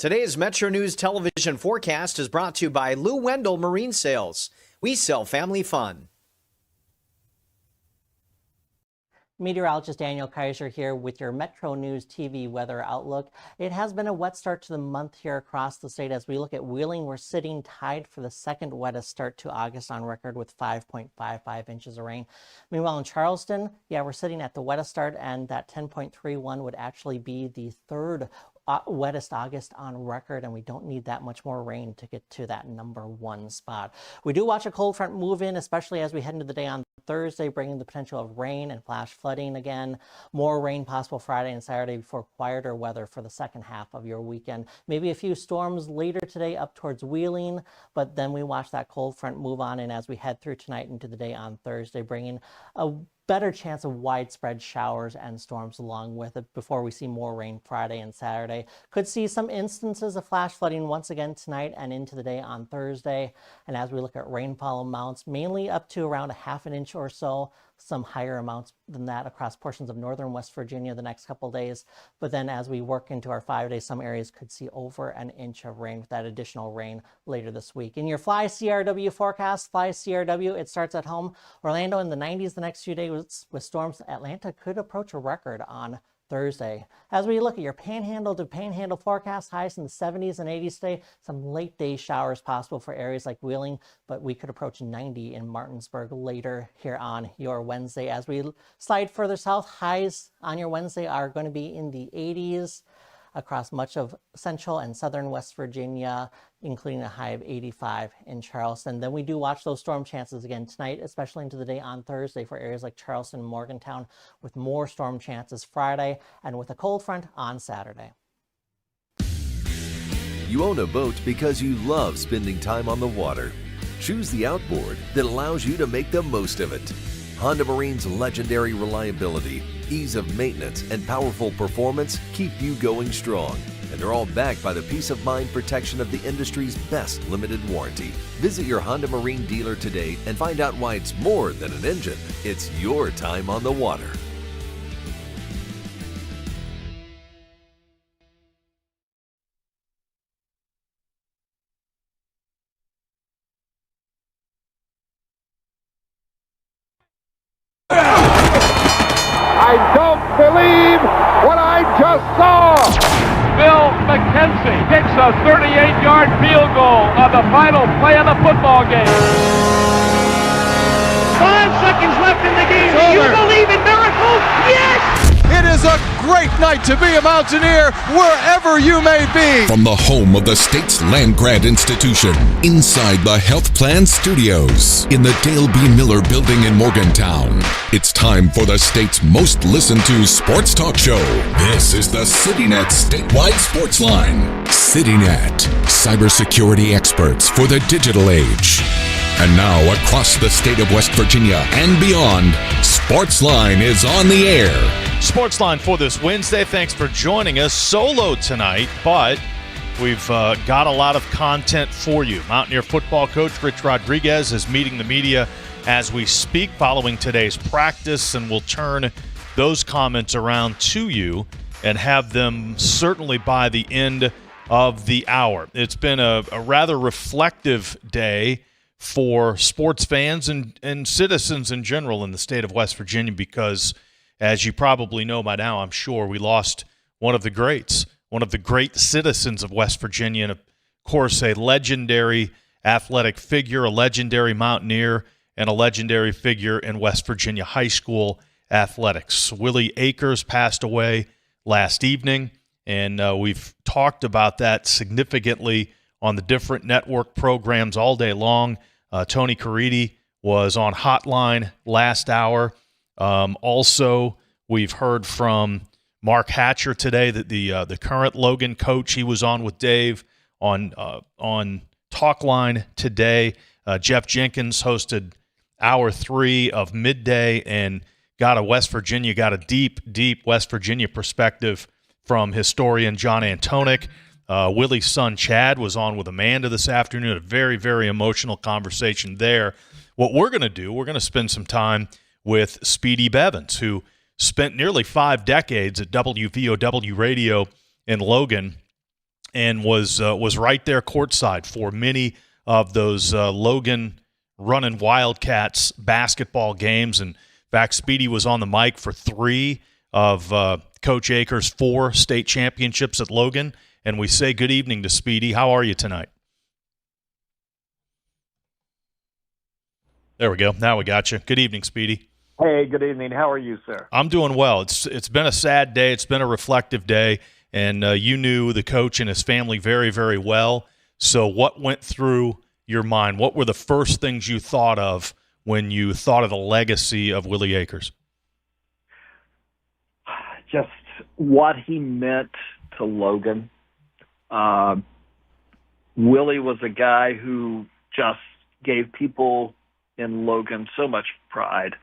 Today's Metro News television forecast is brought to you by Lou Wendell Marine Sales. We sell family fun. Meteorologist Daniel Kaiser here with your Metro News TV weather outlook. It has been a wet start to the month here across the state. As we look at Wheeling, we're sitting tied for the second wettest start to August on record with 5.55 inches of rain. Meanwhile, in Charleston, we're sitting at the wettest start, and that 10.31 would actually be the third wettest August on record, and we don't need that much more rain to get to that number one spot. We do watch a cold front move in, especially as we head into the day on Thursday, bringing the potential of rain and flash flooding again. More rain possible Friday and Saturday before quieter weather for the second half of your weekend. Maybe a few storms later today up towards Wheeling, but then we watch that cold front move on, and as we head through tonight into the day on Thursday, bringing a better chance of widespread showers and storms along with it before we see more rain Friday and Saturday. Could see some instances of flash flooding once again tonight and into the day on Thursday. And as we look at rainfall amounts, mainly up to around a half an inch or so, some higher amounts than that across portions of northern West Virginia the next couple of days. But then as we work into our 5 days, some areas could see over an inch of rain with that additional rain later this week. In your Fly CRW forecast, Fly CRW, it starts at home. Orlando in the 90s the next few days with storms. Atlanta could approach a record on Thursday. As we look at your panhandle to panhandle forecast, highs in the 70s and 80s today. Some late day showers possible for areas like Wheeling, but we could approach 90 in Martinsburg later here on your Wednesday. As we slide further south, highs on your Wednesday are going to be in the 80s across much of central and southern West Virginia, including a high of 85 in Charleston. Then we do watch those storm chances again tonight, especially into the day on Thursday for areas like Charleston and Morgantown, with more storm chances Friday and with a cold front on Saturday. You own a boat because you love spending time on the water. Choose the outboard that allows you to make the most of it. Honda Marine's legendary reliability, ease of maintenance, and powerful performance keep you going strong. And they're all backed by the peace of mind protection of the industry's best limited warranty. Visit your Honda Marine dealer today and find out why it's more than an engine. It's your time on the water. I don't believe what I just saw. Bill McKenzie kicks a 38-yard field goal on the final play of the football game. 5 seconds left in the game. Do you believe in miracles? Yes! It is a great night to be a Mountaineer wherever you may be. From the home of the state's land-grant institution, inside the Health Plan Studios, in the Dale B. Miller Building in Morgantown, it's time for the state's most listened-to sports talk show. This is the CityNet Statewide Sportsline. CityNet, cybersecurity experts for the digital age. And now, across the state of West Virginia and beyond, Sportsline is on the air. Sportsline for this Wednesday. Thanks for joining us. Solo tonight, but we've got a lot of content for you. Mountaineer football coach Rich Rodriguez is meeting the media as we speak following today's practice, and we'll turn those comments around to you and have them certainly by the end of the hour. It's been a rather reflective day for sports fans and citizens in general in the state of West Virginia because, as you probably know by now, I'm sure, we lost one of the greats, one of the great citizens of West Virginia, and of course a legendary athletic figure, a legendary Mountaineer, and a legendary figure in West Virginia high school athletics. Willie Akers passed away last evening, and we've talked about that significantly on the different network programs all day long. Tony Caridi was on Hotline last hour. Also, we've heard from Mark Hatcher today, that the current Logan coach. He was on with Dave on Talkline today. Jeff Jenkins hosted Hour 3 of Midday and got a deep West Virginia perspective from historian John Antonick. Willie's son Chad was on with Amanda this afternoon. A very, very emotional conversation there. What we're going to do, we're going to spend some time with Speedy Bevins, who spent nearly 5 decades at WVOW Radio in Logan, and was right there courtside for many of those Logan running Wildcats basketball games. And in fact, Speedy was on the mic for 3 of Coach Akers' 4 state championships at Logan. And we say good evening to Speedy. How are you tonight? There we go. Now we got you. Good evening, Speedy. Hey, good evening. How are you, sir? I'm doing well. It's been a sad day. It's been a reflective day, and you knew the coach and his family very, very well. So what went through your mind? What were the first things you thought of when you thought of the legacy of Willie Akers? Just what he meant to Logan. Willie was a guy who just gave people in Logan so much pride.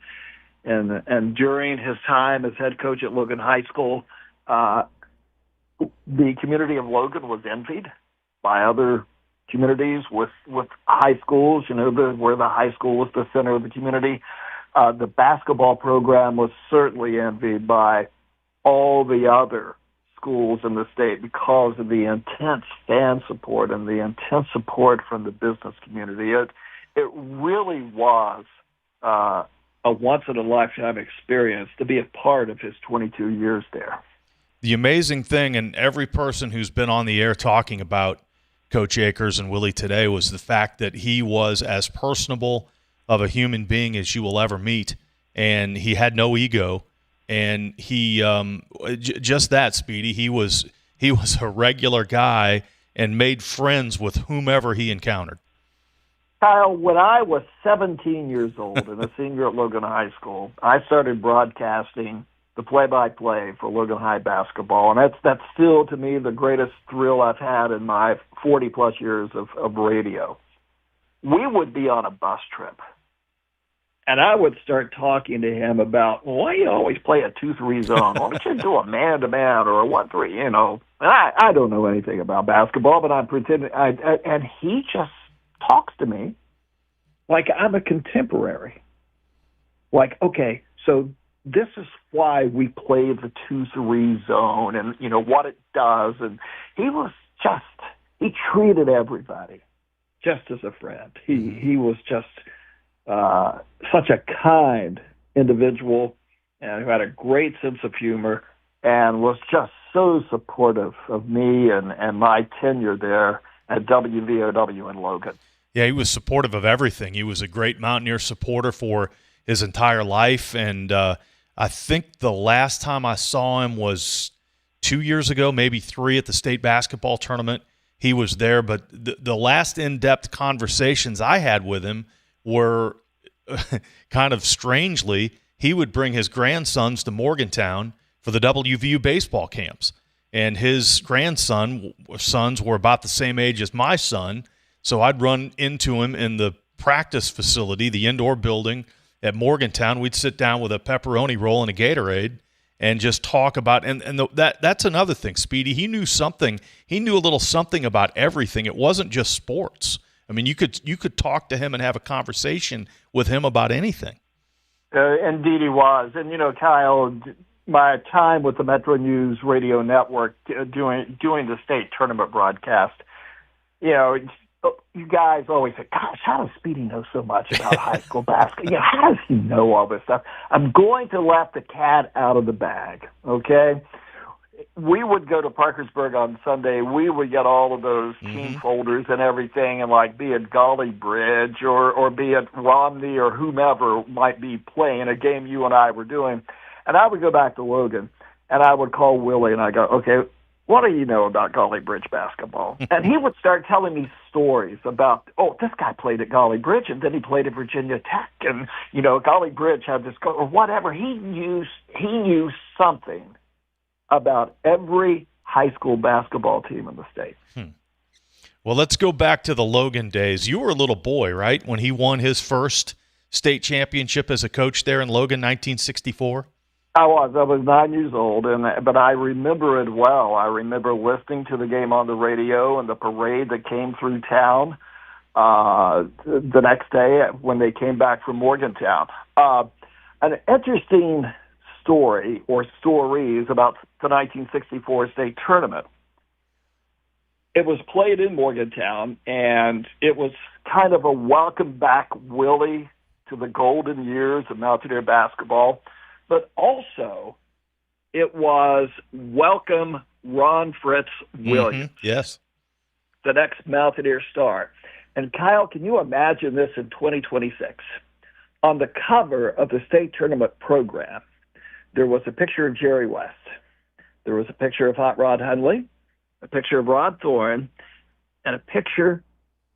And during his time as head coach at Logan High School, the community of Logan was envied by other communities with high schools, where the high school was the center of the community. The basketball program was certainly envied by all the other schools in the state because of the intense fan support and the intense support from the business community. It really was a once-in-a-lifetime experience to be a part of his 22 years there. The amazing thing, and every person who's been on the air talking about Coach Akers and Willie today, was the fact that he was as personable of a human being as you will ever meet, and he had no ego, and he just that, Speedy, he was a regular guy and made friends with whomever he encountered. Kyle, when I was 17 years old and a senior at Logan High School, I started broadcasting the play-by-play for Logan High basketball, and that's still, to me, the greatest thrill I've had in my 40-plus years of radio. We would be on a bus trip, and I would start talking to him about, why do you always play a 2-3 zone? Why don't you do a man-to-man or a 1-3, And I don't know anything about basketball, but I'm pretending, and he just talks to me like I'm a contemporary. Like, okay, so this is why we play the 2-3 zone and, what it does. And he treated everybody just as a friend. He was just such a kind individual and who had a great sense of humor and was just so supportive of me and my tenure there at WVOW in Logan. Yeah, he was supportive of everything. He was a great Mountaineer supporter for his entire life, and I think the last time I saw him was 2 years ago, maybe 3, at the state basketball tournament. He was there, but the last in-depth conversations I had with him were kind of strangely, he would bring his grandsons to Morgantown for the WVU baseball camps. And his sons were about the same age as my son, so I'd run into him in the practice facility, the indoor building at Morgantown. We'd sit down with a pepperoni roll and a Gatorade and just talk about that's another thing, Speedy. He knew something. He knew a little something about everything. It wasn't just sports. I mean, you could talk to him and have a conversation with him about anything. Indeed, he was. And Kyle, my time with the Metro News Radio Network doing the state tournament broadcast, you guys always say, gosh, how does Speedy know so much about high school basketball? How does he know all this stuff? I'm going to let the cat out of the bag, okay? We would go to Parkersburg on Sunday. We would get all of those team folders and everything, and be it Golly Bridge or be it Romney or whomever might be playing a game you and I were doing. And I would go back to Logan, and I would call Willie, and I go, okay, what do you know about Golly Bridge basketball? And he would start telling me stories about, this guy played at Golly Bridge, and then he played at Virginia Tech, and, Golly Bridge had this, or whatever. He knew something about every high school basketball team in the state. Well, let's go back to the Logan days. You were a little boy, right, when he won his first state championship as a coach there in Logan, 1964? I was 9 years old, but I remember it well. I remember listening to the game on the radio and the parade that came through town the next day when they came back from Morgantown. An interesting story or stories about the 1964 state tournament. it was played in Morgantown, and it was kind of a welcome back, Willie, to the golden years of Mountaineer basketball. But also, it was welcome Ron Fritz Williams. Yes. The next Mountaineer star. And Kyle, can you imagine this in 2026? On the cover of the state tournament program, there was a picture of Jerry West. There was a picture of Hot Rod Hundley, a picture of Rod Thorne, and a picture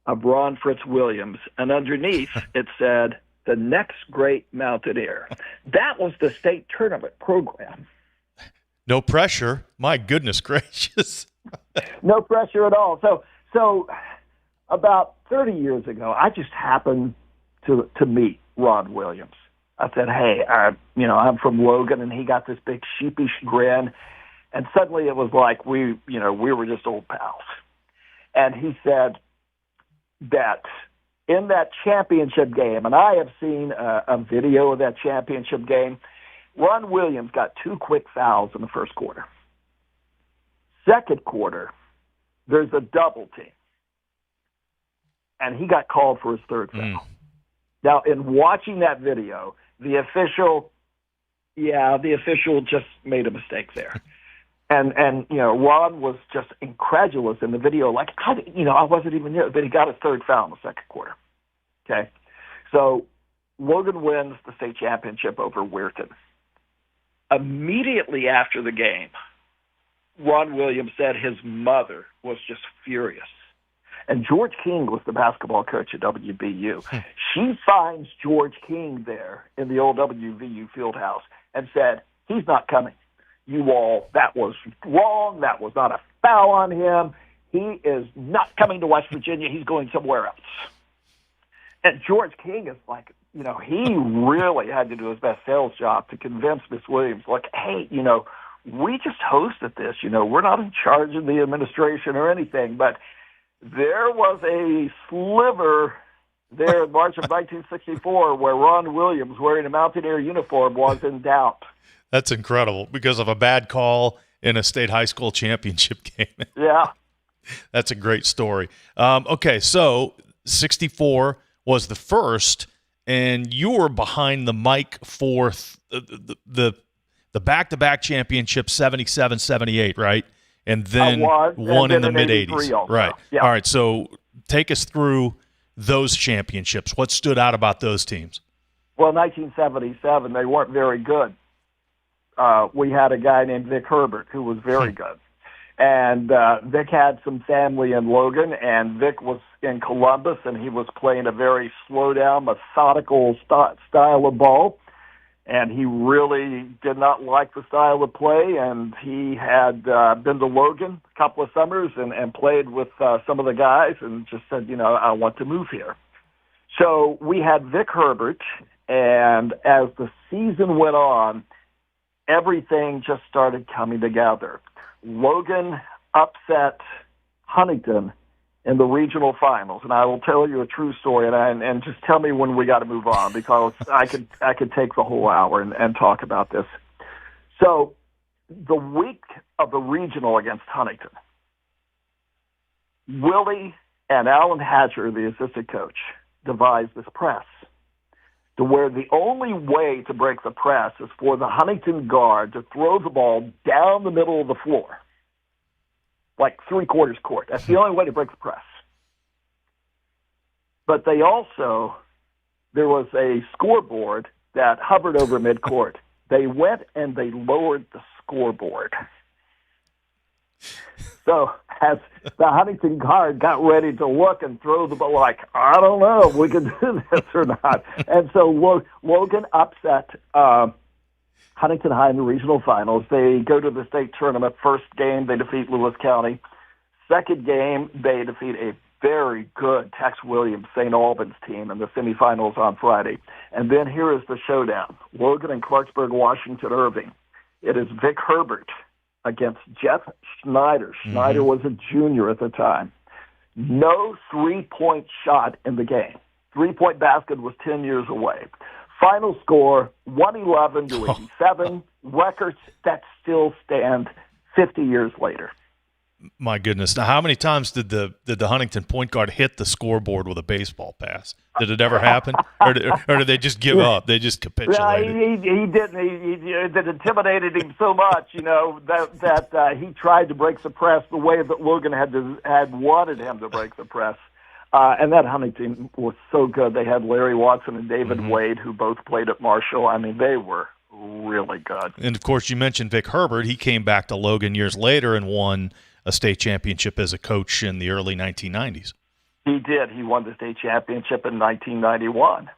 of Ron Fritz Williams. And underneath, it said, the next great Mountaineer. That was the state tournament program. No pressure. My goodness gracious. No pressure at all. So about 30 years ago, I just happened to meet Rod Williams. I said, hey, I'm from Logan, and he got this big sheepish grin. And suddenly it was like we were just old pals. And he said that in that championship game, and I have seen a video of that championship game, Ron Williams got 2 quick fouls in the first quarter. Second quarter, there's a double team. And he got called for his third foul. Now, in watching that video, the official just made a mistake there. And Ron was just incredulous in the video. Like, I wasn't even there, but he got his third foul in the second quarter. Okay? So Logan wins the state championship over Weirton. Immediately after the game, Ron Williams said his mother was just furious. And George King was the basketball coach at WVU. She finds George King there in the old WVU field house and said, he's not coming. You all, that was wrong. That was not a foul on him. He is not coming to West Virginia. He's going somewhere else. And George King is like, he really had to do his best sales job to convince Miss Williams, like, hey, we just hosted this. We're not in charge of the administration or anything, but there was a sliver there in March of 1964 where Ron Williams, wearing a Mountaineer uniform, was in doubt. That's incredible because of a bad call in a state high school championship game. Yeah. That's a great story. Okay, so 64 was the first, and you were behind the mic for the back-to-back championship, 77, 78, right? And then one in the mid-'80s. Right. Yeah. All right, so take us through those championships. What stood out about those teams? Well, 1977, they weren't very good. We had a guy named Vic Herbert who was very good. And Vic had some family in Logan, and Vic was in Columbus, and he was playing a very slow-down, methodical style of ball. And he really did not like the style of play, and he had been to Logan a couple of summers and played with some of the guys and just said, I want to move here. So we had Vic Herbert, and as the season went on, everything just started coming together. Logan upset Huntington in the regional finals, and I will tell you a true story, and just tell me when we got to move on, because I could take the whole hour and talk about this. So the week of the regional against Huntington, Willie and Alan Hatcher, the assistant coach, devised this press to where the only way to break the press is for the Huntington guard to throw the ball down the middle of the floor, like 3/4 court. That's the only way to break the press. But there was a scoreboard that hovered over midcourt. They went and they lowered the scoreboard. So as the Huntington guard got ready to look and throw the ball, like, I don't know if we can do this or not. And so Logan upset Huntington High in the regional finals. They go to the state tournament. First game, they defeat Lewis County. Second game, they defeat a very good Tex Williams St. Albans team in the semifinals on Friday. And then here is the showdown. Logan and Clarksburg, Washington, Irving. It is Vic Herbert against Jeff Schneider. Schneider was a junior at the time. No three-point shot in the game. Three-point basket was 10 years away. Final score, 111-87. Records that still stand 50 years later. My goodness. Now, how many times did the Huntington point guard hit the scoreboard with a baseball pass? Did it ever happen? or did they just give up? They just capitulated? Yeah, he didn't. It intimidated him so much, that he tried to break the press the way that Logan had wanted him to break the press. And that Huntington was so good. They had Larry Watson and David Wade, who both played at Marshall. I mean, they were really good. And, of course, you mentioned Vic Herbert. He came back to Logan years later and won a state championship as a coach in the early 1990s. He did. He won the state championship in 1991.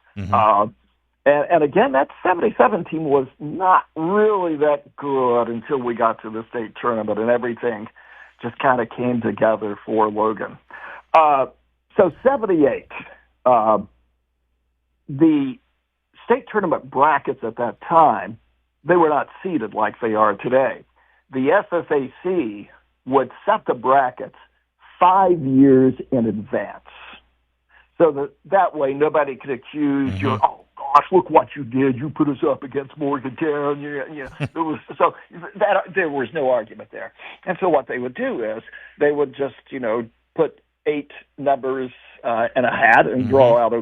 And again, that 77 team was not really that good until we got to the state tournament, and everything just kind of came together for Logan. So 78, the state tournament brackets at that time, they were not seeded like they are today. The SSAC would set the brackets 5 years in advance. So that way nobody could accuse you, oh gosh, look what you did. You put us up against Morgantown. There was no argument there. And so what they would do is they would just, put 8 numbers in a hat and draw out,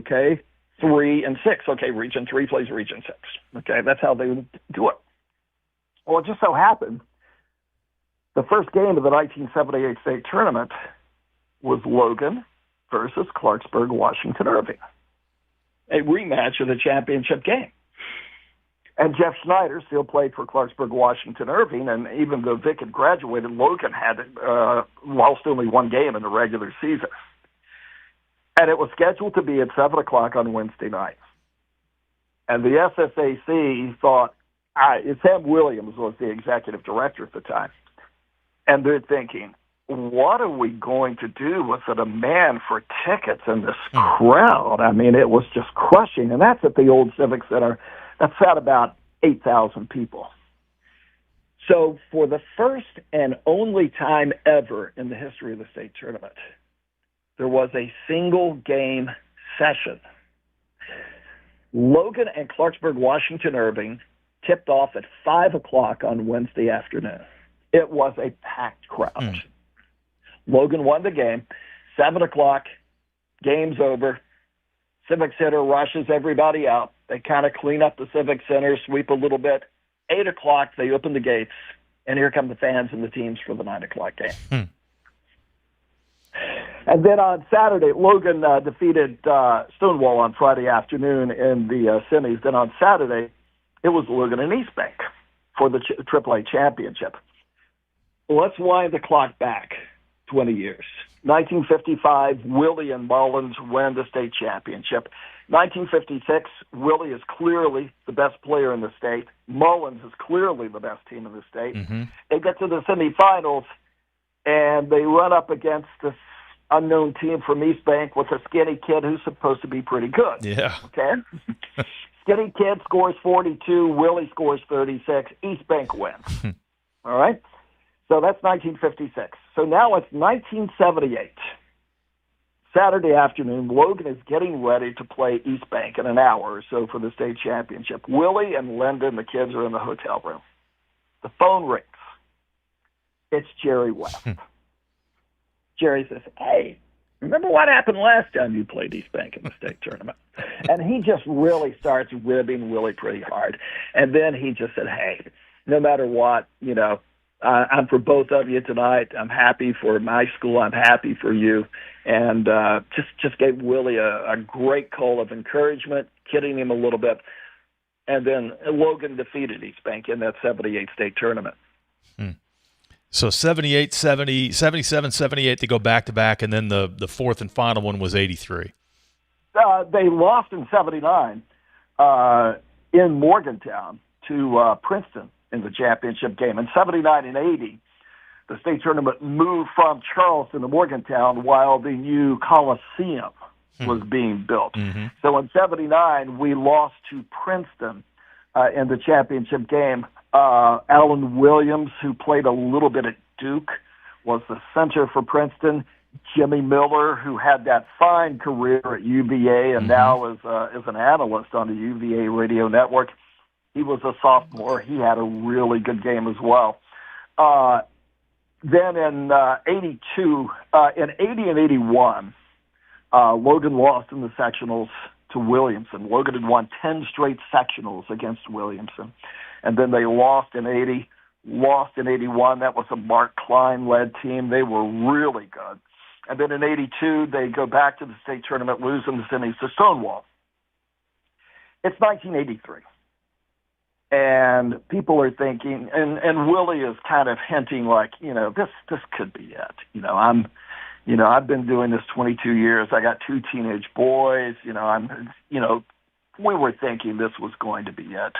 3 and 6. Okay, Region 3 plays Region 6. Okay, that's how they would do it. Well, it just so happened the first game of the 1978 state tournament was Logan versus Clarksburg, Washington Irving, a rematch of the championship game. And Jeff Schneider still played for Clarksburg, Washington Irving, and even though Vic had graduated, Logan had lost only one game in the regular season. And it was scheduled to be at 7 o'clock on Wednesday night. And the SSAC thought, Sam Williams was the executive director at the time, and they're thinking, what are we going to do with the demand for tickets in this crowd? I mean, it was just crushing. And that's at the old Civic Center. That's at about 8,000 people. So for the first and only time ever in the history of the state tournament, there was a single game session. Logan and Clarksburg, Washington Irving tipped off at 5 o'clock on Wednesday afternoon. It was a packed crowd. Logan won the game. 7 o'clock, game's over. Civic Center rushes everybody out. They kind of clean up the Civic Center, sweep a little bit. 8 o'clock, they open the gates, and here come the fans and the teams for the 9 o'clock game. And then on Saturday, Logan defeated Stonewall on Friday afternoon in the semis. Then on Saturday, it was Logan and East Bank for the AAA championship. Let's wind the clock back 20 years. 1955, Willie and Mullins win the state championship. 1956, Willie is clearly the best player in the state. Mullins is clearly the best team in the state. They get to the semifinals, and they run up against this unknown team from East Bank with a skinny kid who's supposed to be pretty good. Yeah. Okay? Skinny kid scores 42. Willie scores 36. East Bank wins. All right? So that's 1956. So now it's 1978. Saturday afternoon, Logan is getting ready to play East Bank in an hour or so for the state championship. Willie and Linda and the kids are in the hotel room. The phone rings. It's Jerry West. Jerry says, hey, remember what happened last time you played East Bank in the state tournament? And he just really starts ribbing Willie pretty hard. And then he just said, hey, no matter what, I'm for both of you tonight. I'm happy for my school. I'm happy for you. And just gave Willie a great call of encouragement, kidding him a little bit. And then Logan defeated East Bank in that 78 state tournament. So 78, 70, 77, 78, they go back-to-back, and then the fourth and final one was 83. They lost in 79 in Morgantown to Princeton in the championship game. In 79 and 80, the state tournament moved from Charleston to Morgantown while the new Coliseum was being built. So in 79, we lost to Princeton in the championship game. Alan Williams, who played a little bit at Duke, was the center for Princeton. Jimmy Miller, who had that fine career at UVA and now is an analyst on the UVA radio network, he was a sophomore. He had a really good game as well. then in 82, in 80 and 81, Logan lost in the sectionals to Williamson. Logan had won 10 straight sectionals against Williamson. And then they lost in 80, lost in 81. That was a Mark Klein-led team. They were really good. And then in 82, they go back to the state tournament, lose in the semis to Stonewall. It's 1983. And people are thinking, and Willie is kind of hinting like, this could be it. I've been doing this 22 years. I got 2 teenage boys. We were thinking this was going to be it.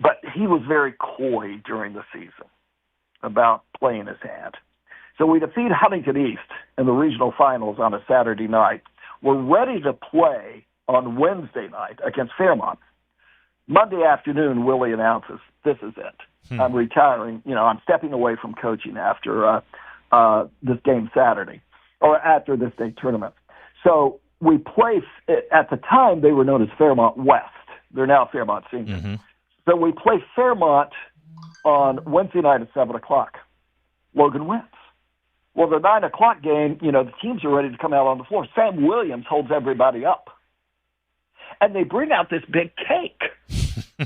But he was very coy during the season about playing his hand. So we defeat Huntington East in the regional finals on a Saturday night. We're ready to play on Wednesday night against Fairmont. Monday afternoon, Willie announces, this is it. I'm retiring. I'm stepping away from coaching after this game Saturday, or after this state tournament. So we play, at the time, they were known as Fairmont West. They're now Fairmont Senior. Mm-hmm. So we play Fairmont on Wednesday night at 7 o'clock. Logan wins. Well, the 9 o'clock game, the teams are ready to come out on the floor. Sam Williams holds everybody up. And they bring out this big cake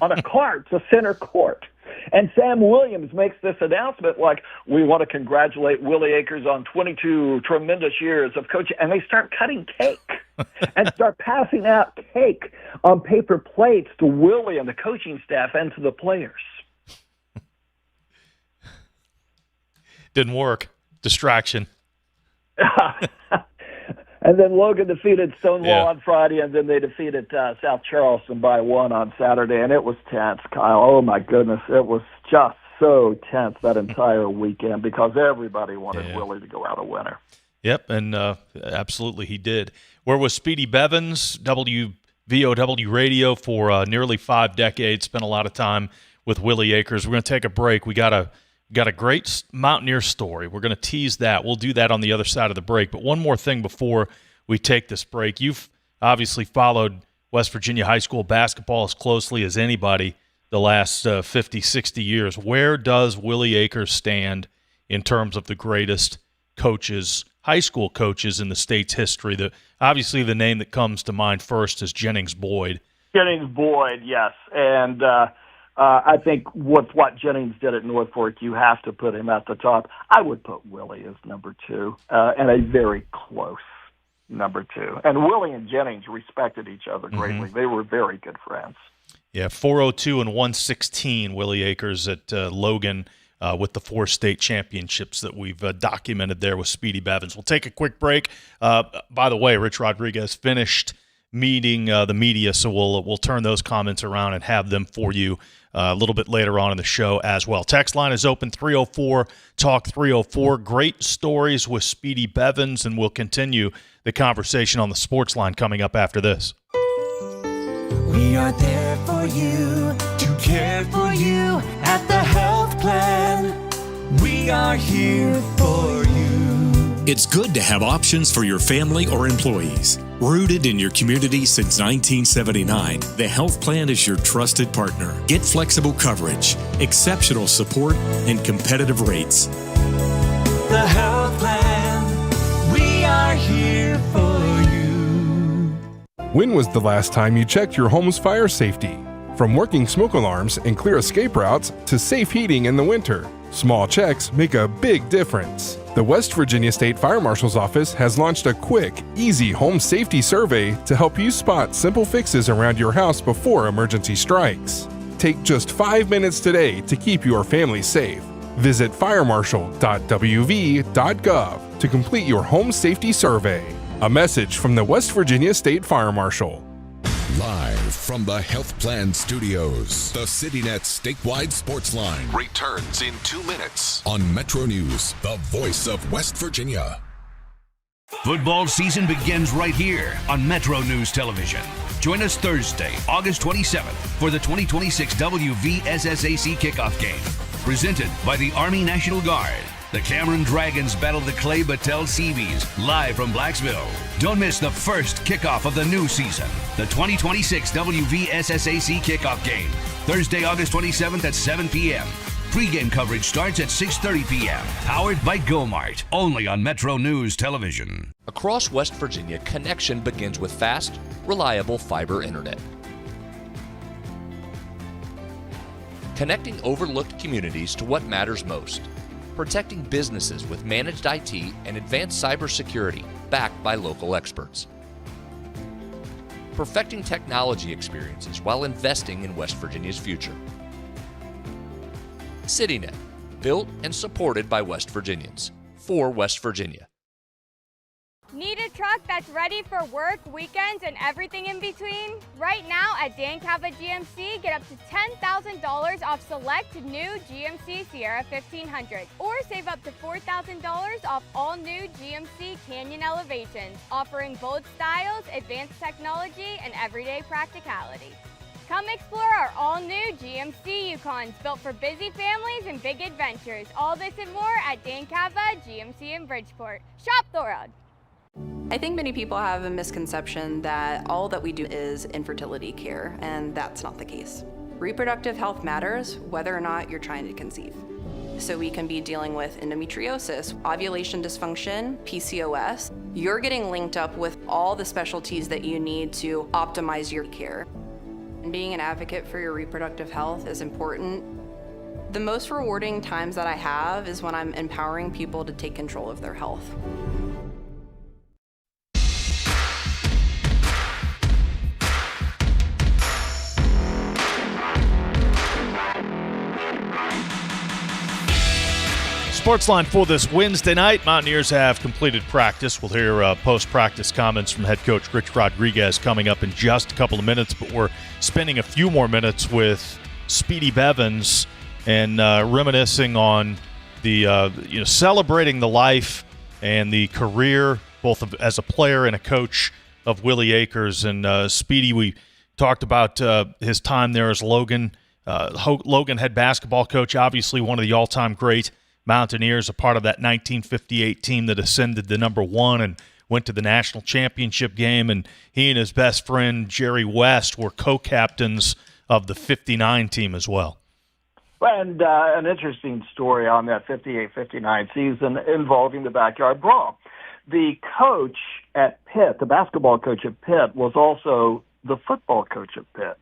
on a cart to center court. And Sam Williams makes this announcement like, we want to congratulate Willie Akers on 22 tremendous years of coaching. And they start cutting cake and start passing out cake on paper plates to Willie and the coaching staff and to the players. Didn't work. Distraction. And then Logan defeated Stonewall on Friday, and then they defeated South Charleston by 1 on Saturday, and it was tense, Kyle. Oh, my goodness. It was just so tense that entire weekend because everybody wanted Willie to go out a winner. Yep, and absolutely he did. Where was Speedy Bevins, WVOW radio for nearly 5 decades, spent a lot of time with Willie Akers. We're going to take a break. We got a great Mountaineer story. We're going to tease that. We'll do that on the other side of the break. But one more thing before we take this break. You've obviously followed West Virginia high school basketball as closely as anybody the last 50, 60 years. Where does Willie Akers stand in terms of the greatest coaches, high school coaches in the state's history? Obviously, the name that comes to mind first is Jennings Boyd. Jennings Boyd, yes. And I think with what Jennings did at North Fork, you have to put him at the top. I would put Willie as number 2, and a very close number 2. And Willie and Jennings respected each other greatly. They were very good friends. Yeah, 402 and 116, Willie Akers at Logan with the 4 state championships that we've documented there with Speedy Bevins. We'll take a quick break. By the way, Rich Rodriguez finished meeting the media, so we'll turn those comments around and have them for you a little bit later on in the show as well. Text line is open, 304-TALK 304. Great stories with Speedy Bevins, and we'll continue the conversation on the sports line coming up after this. We are there for you, to care for you at the health plan. We are here for you. It's good to have options for your family or employees. Rooted in your community since 1979, the health plan is your trusted partner. Get flexible coverage, exceptional support, and competitive rates. The health plan, we are here for you. When was the last time you checked your home's fire safety? From working smoke alarms and clear escape routes to safe heating in the winter, small checks make a big difference. The West Virginia State Fire Marshal's Office has launched a quick, easy home safety survey to help you spot simple fixes around your house before emergency strikes. Take just 5 minutes today to keep your family safe. Visit firemarshal.wv.gov to complete your home safety survey. A message from the West Virginia State Fire Marshal. Live from the Health Plan Studios, the CityNet statewide sports line returns in 2 minutes on Metro News, the voice of West Virginia. Football season begins right here on Metro News Television. Join us Thursday, August 27th for the 2026 WVSSAC kickoff game. Presented by the Army National Guard. The Cameron Dragons battle the Clay Battelle Seabees live from Blacksville. Don't miss the first kickoff of the new season, the 2026 WVSSAC kickoff game, Thursday, August 27th at 7 p.m. Pre-game coverage starts at 6:30 p.m. Powered by GoMart. Only on Metro News Television. Across West Virginia, connection begins with fast, reliable fiber internet. Connecting overlooked communities to what matters most. Protecting businesses with managed IT and advanced cybersecurity backed by local experts. Perfecting technology experiences while investing in West Virginia's future. CityNet, built and supported by West Virginians, for West Virginia. Need a truck that's ready for work, weekends, and everything in between? Right now at Dan Cava GMC, get up to $10,000 off select new GMC Sierra 1500, or save up to $4,000 off all new GMC Canyon Elevations, offering bold styles, advanced technology, and everyday practicality. Come explore our all-new GMC Yukons, built for busy families and big adventures. All this and more at Dan Cava GMC in Bridgeport. Shop Thorold. I think many people have a misconception that all that we do is infertility care, and that's not the case. Reproductive health matters whether or not you're trying to conceive. So we can be dealing with endometriosis, ovulation dysfunction, PCOS. You're getting linked up with all the specialties that you need to optimize your care. And being an advocate for your reproductive health is important. The most rewarding times that I have is when I'm empowering people to take control of their health. Sportsline for this Wednesday night. Mountaineers have completed practice. We'll hear post-practice comments from head coach Rich Rodriguez coming up in just a couple of minutes, but we're spending a few more minutes with Speedy Bevins and reminiscing on the celebrating the life and the career both as a player and a coach of Willie Akers. And Speedy, we talked about his time there as Logan head basketball coach, obviously one of the all-time great Mountaineers, a part of that 1958 team that ascended to number 1 and went to the national championship game. And he and his best friend, Jerry West, were co-captains of the 59 team as well. And an interesting story on that 58-59 season involving the backyard brawl. The coach at Pitt, the basketball coach at Pitt, was also the football coach at Pitt.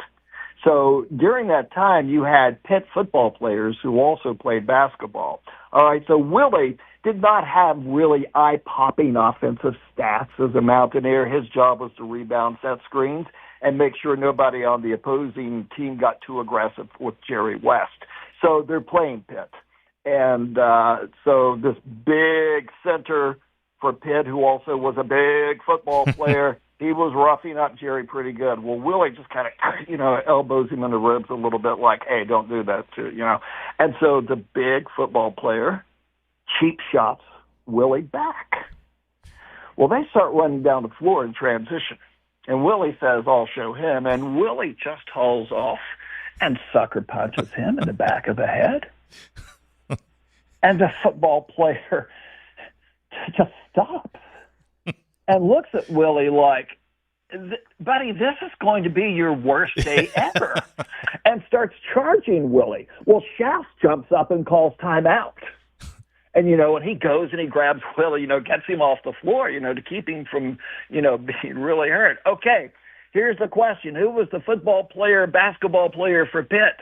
So during that time, you had Pitt football players who also played basketball. All right, so Willie did not have really eye-popping offensive stats as a Mountaineer. His job was to rebound, set screens, and make sure nobody on the opposing team got too aggressive with Jerry West. So they're playing Pitt. And so this big center for Pitt, who also was a big football player, he was roughing up Jerry pretty good. Well, Willie just kind of, elbows him in the ribs a little bit like, hey, don't do that too, And so the big football player cheap shots Willie back. Well, they start running down the floor in transition. And Willie says, I'll show him. And Willie just hauls off and sucker punches him in the back of the head. And the football player just stops and looks at Willie like, buddy, this is going to be your worst day ever, and starts charging Willie. Well, Shafts jumps up and calls timeout. And, and he goes and he grabs Willie, gets him off the floor, to keep him from, being really hurt. Okay, here's the question. Who was the basketball player for Pitt?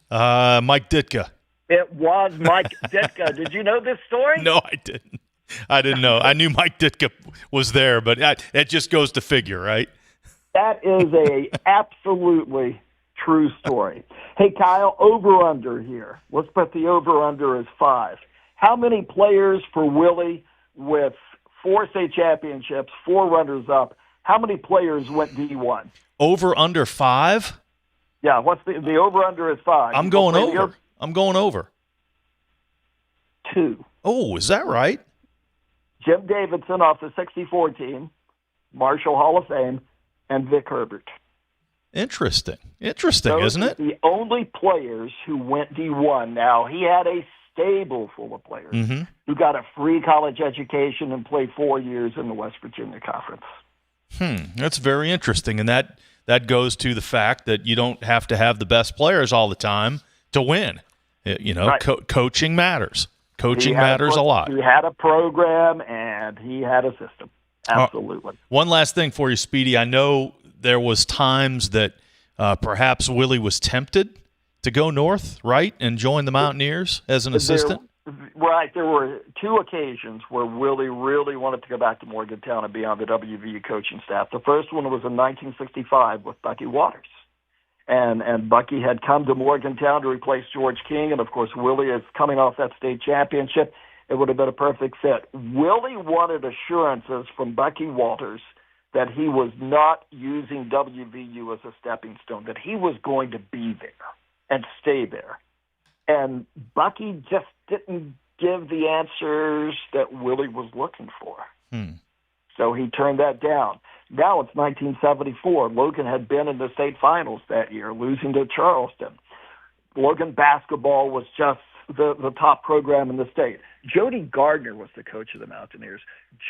Mike Ditka. It was Mike Ditka. Did you know this story? No, I didn't. I didn't know. I knew Mike Ditka was there, but it just goes to figure, right? That is a absolutely true story. Hey, Kyle, over-under here. Let's put the over-under as 5. How many players for Willie with 4 state championships, 4 runners-up, how many players went D1? Over-under 5? Yeah, what's the over-under is 5. I'm going over. I'm going over. 2. Oh, is that right? Jim Davidson off the 64 team, Marshall Hall of Fame, and Vic Herbert. Interesting, Those isn't it? The only players who went D1. Now, he had a stable full of players who got a free college education and played 4 years in the West Virginia Conference. That's very interesting, and that goes to the fact that you don't have to have the best players all the time to win. Right. Coaching matters. Coaching matters a lot. He had a program and he had a system. Absolutely. One last thing for you, Speedy. I know there was times that perhaps Willie was tempted to go north, right, and join the Mountaineers as an assistant. Right. There were two occasions where Willie really wanted to go back to Morgantown and be on the WVU coaching staff. The first one was in 1965 with Bucky Waters. And Bucky had come to Morgantown to replace George King, and, of course, Willie is coming off that state championship. It would have been a perfect fit. Willie wanted assurances from Bucky Waters that he was not using WVU as a stepping stone, that he was going to be there and stay there. And Bucky just didn't give the answers that Willie was looking for. So he turned that down. Now it's 1974. Logan had been in the state finals that year, losing to Charleston. Logan basketball was just the top program in the state. Jody Gardner was the coach of the Mountaineers.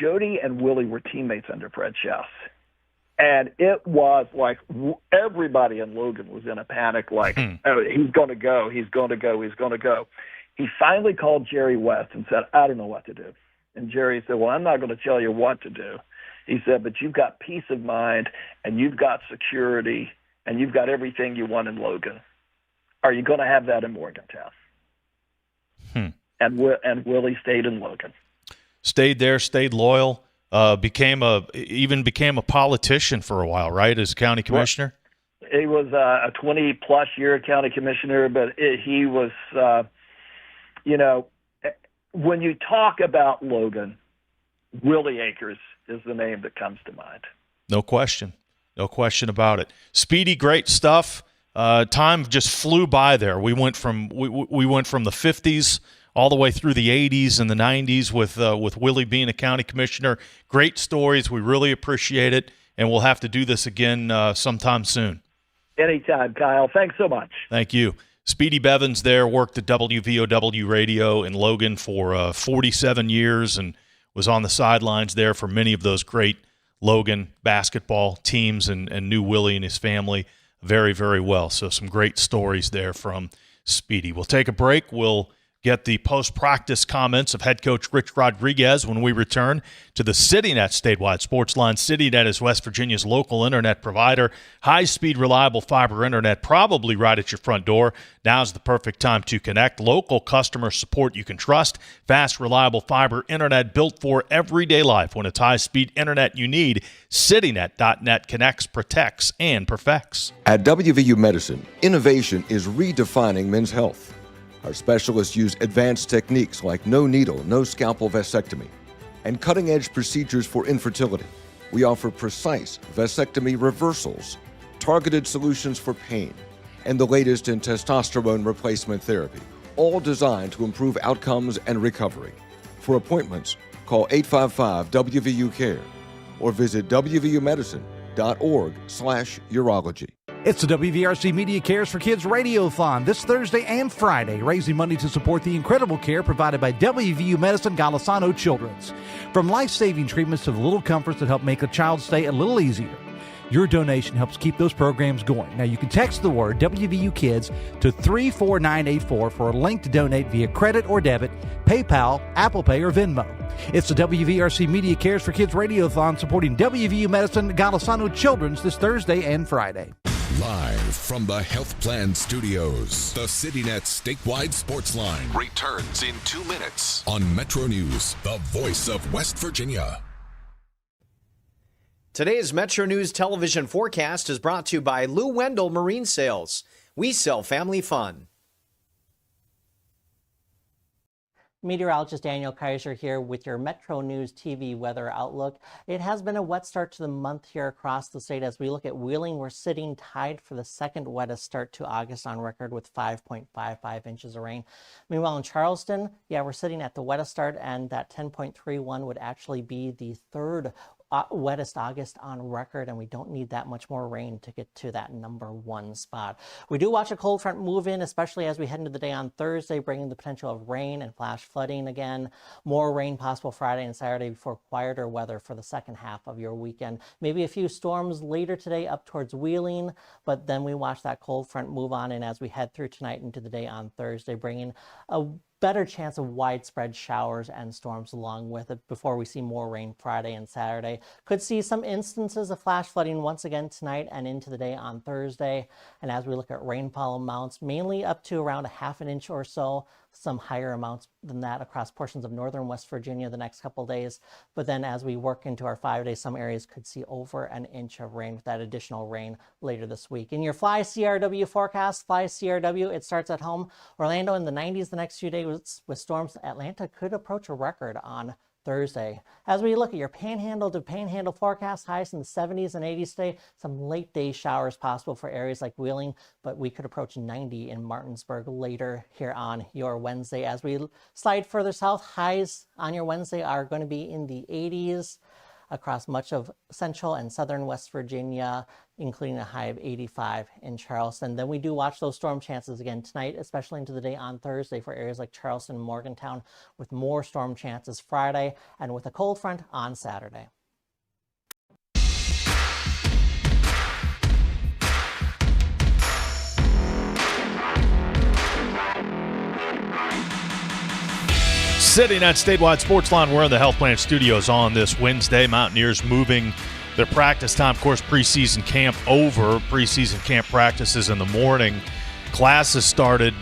Jody and Willie were teammates under Fred Chess. And it was like everybody in Logan was in a panic, like, oh, he's going to go, he's going to go, he's going to go. He finally called Jerry West and said, I don't know what to do. And Jerry said, well, I'm not going to tell you what to do. He said, but you've got peace of mind, and you've got security, and you've got everything you want in Logan. Are you going to have that in Morgantown? And Willie stayed in Logan. Stayed there, stayed loyal. Became a politician for a while, right, as county commissioner? He was a 20-plus year county commissioner, but he was, when you talk about Logan, Willie Akers is the name that comes to mind. No question. No question about it. Speedy, great stuff. Time just flew by there. We went from the 50s all the way through the 80s and the 90s with Willie being a county commissioner. Great stories. We really appreciate it, and we'll have to do this again sometime soon. Anytime, Kyle. Thanks so much. Thank you. Speedy Bevins there worked at WVOW Radio in Logan for 47 years and was on the sidelines there for many of those great Logan basketball teams and knew Willie and his family very, very well. So some great stories there from Speedy. We'll take a break. We'll get the post-practice comments of head coach Rich Rodriguez when we return to the CityNet statewide Sportsline. CityNet is West Virginia's local internet provider. High-speed, reliable fiber internet probably right at your front door. Now's the perfect time to connect. Local customer support you can trust. Fast, reliable fiber internet built for everyday life. When it's high-speed internet you need, CityNet.net connects, protects, and perfects. At WVU Medicine, innovation is redefining men's health. Our specialists use advanced techniques like no needle, no scalpel vasectomy, and cutting-edge procedures for infertility. We offer precise vasectomy reversals, targeted solutions for pain, and the latest in testosterone replacement therapy, all designed to improve outcomes and recovery. For appointments, call 855-WVU-CARE or visit wvumedicine.org/urology. It's the WVRC Media Cares for Kids Radiothon this Thursday and Friday, raising money to support the incredible care provided by WVU Medicine Golisano Children's. From life-saving treatments to the little comforts that help make a child's stay a little easier, your donation helps keep those programs going. Now, you can text the word WVU Kids to 34984 for a link to donate via credit or debit, PayPal, Apple Pay, or Venmo. It's the WVRC Media Cares for Kids Radiothon supporting WVU Medicine Golisano Children's this Thursday and Friday. Live from the Health Plan Studios, the CityNet statewide Sportsline returns in 2 minutes on Metro News, the voice of West Virginia. Today's Metro News television forecast is brought to you by Lou Wendell Marine Sales. We sell family fun. Meteorologist Daniel Kaiser here with your Metro News TV weather outlook. It has been a wet start to the month here across the state. As we look at Wheeling, we're sitting tied for the second wettest start to August on record with 5.55 inches of rain. Meanwhile, in Charleston, we're sitting at the wettest start, and that 10.31 would actually be the third wettest August on record, and we don't need that much more rain to get to that number 1 spot. We do watch a cold front move in, especially as we head into the day on Thursday, bringing the potential of rain and flash flooding again. More rain possible Friday and Saturday before quieter weather for the second half of your weekend. Maybe a few storms later today up towards Wheeling, but then we watch that cold front move on in as we head through tonight into the day on Thursday, bringing a better chance of widespread showers and storms along with it before we see more rain Friday and Saturday. Could see some instances of flash flooding once again tonight and into the day on Thursday. And as we look at rainfall amounts, mainly up to around a half an inch or so, some higher amounts than that across portions of northern West Virginia the next couple of days. But then as we work into our 5 days, some areas could see over an inch of rain with that additional rain later this week. In your Fly CRW forecast, Fly CRW, it starts at home. Orlando in the 90s the next few days with storms. Atlanta could approach a record on Thursday. As we look at your panhandle to panhandle forecast, highs in the 70s and 80s today. Some late day showers possible for areas like Wheeling, but we could approach 90 in Martinsburg later here on your Wednesday. As we slide further south, highs on your Wednesday are going to be in the 80s across much of central and southern West Virginia, including a high of 85 in Charleston. Then we do watch those storm chances again tonight, especially into the day on Thursday for areas like Charleston and Morgantown, with more storm chances Friday and with a cold front on Saturday. Sitting at Statewide Sportsline, we're in the Health Plan Studios on this Wednesday. Mountaineers moving their practice time. Of course, preseason camp over. Preseason camp practices in the morning. Classes started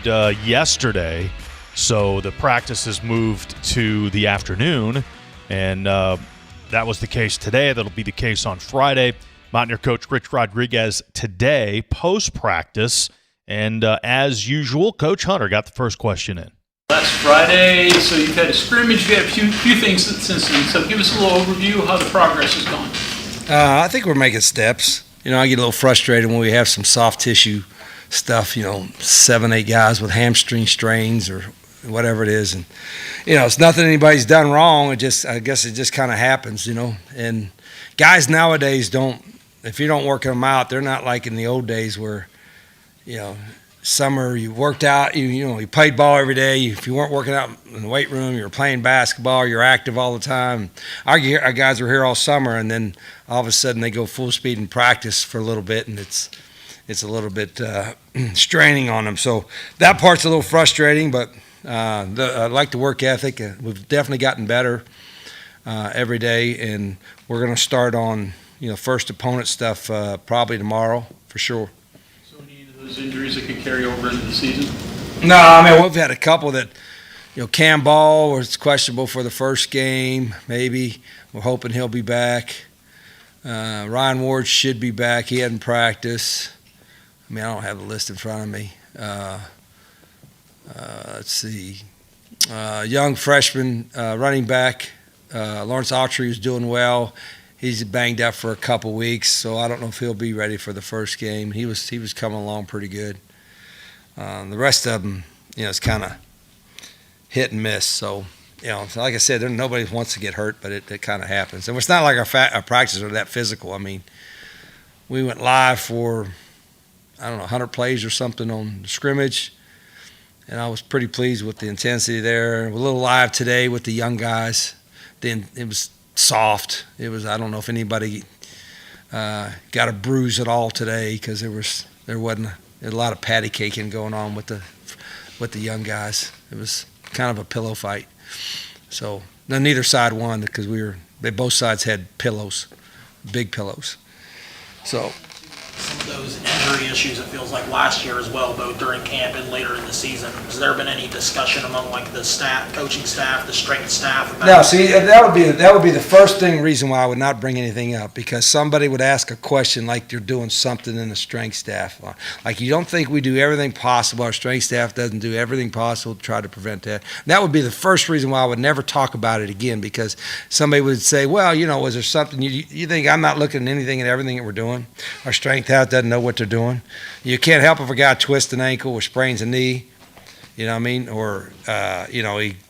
yesterday, so the practices moved to the afternoon, and that was the case today. That'll be the case on Friday. Mountaineer coach Rich Rodriguez today, post-practice, and as usual, Coach Hunter got the first question in. Last Friday, so you've had a scrimmage, you've had a few things since then. So give us a little overview of how the progress has gone. I think we're making steps. You know, I get a little frustrated when we have some soft tissue stuff, 7, 8 guys with hamstring strains or whatever it is. And, it's nothing anybody's done wrong. I guess it just kind of happens, And guys nowadays if you don't work them out, they're not like in the old days where, summer you worked out, you played ball every day. If you weren't working out in the weight room, you were playing basketball, you're active all the time. Our guys were here all summer, and then all of a sudden they go full speed in practice for a little bit, and it's a little bit straining on them. So that part's a little frustrating, but I like the work ethic. We've definitely gotten better every day, and we're going to start on first opponent stuff probably tomorrow for sure. Those injuries that could carry over into the season? No, we've had a couple that, Cam Ball was questionable for the first game, maybe. We're hoping he'll be back. Ryan Ward should be back. He hadn't practiced. I don't have the list in front of me. Let's see. Young freshman running back, Lawrence Autry, is doing well. He's banged up for a couple weeks, so I don't know if he'll be ready for the first game. He was coming along pretty good. The rest of them, it's kind of hit and miss. So, so like I said, nobody wants to get hurt, but it kind of happens. And it's not like our practices are that physical. We went live for, 100 plays or something on the scrimmage, and I was pretty pleased with the intensity there. We're a little live today with the young guys. Then it was soft. It was, I don't know if anybody got a bruise at all today because there wasn't a lot of patty caking going on with the young guys. It was kind of a pillow fight. So neither side won because both sides had pillows, big pillows. So some of those injury issues, it feels like last year as well, both during camp and later in the season. Has there been any discussion among the staff, coaching staff, the strength staff? No, see, that would be the first reason why I would not bring anything up, because somebody would ask a question like you're doing something in the strength staff. Like, you don't think we do everything possible, our strength staff doesn't do everything possible to try to prevent that. And that would be the first reason why I would never talk about it again, because somebody would say, well, was there something, you think I'm not looking at anything and everything that we're doing? Our strength staff doesn't know what they're doing. You can't help if a guy twists an ankle or sprains a knee. You know what I mean? Or,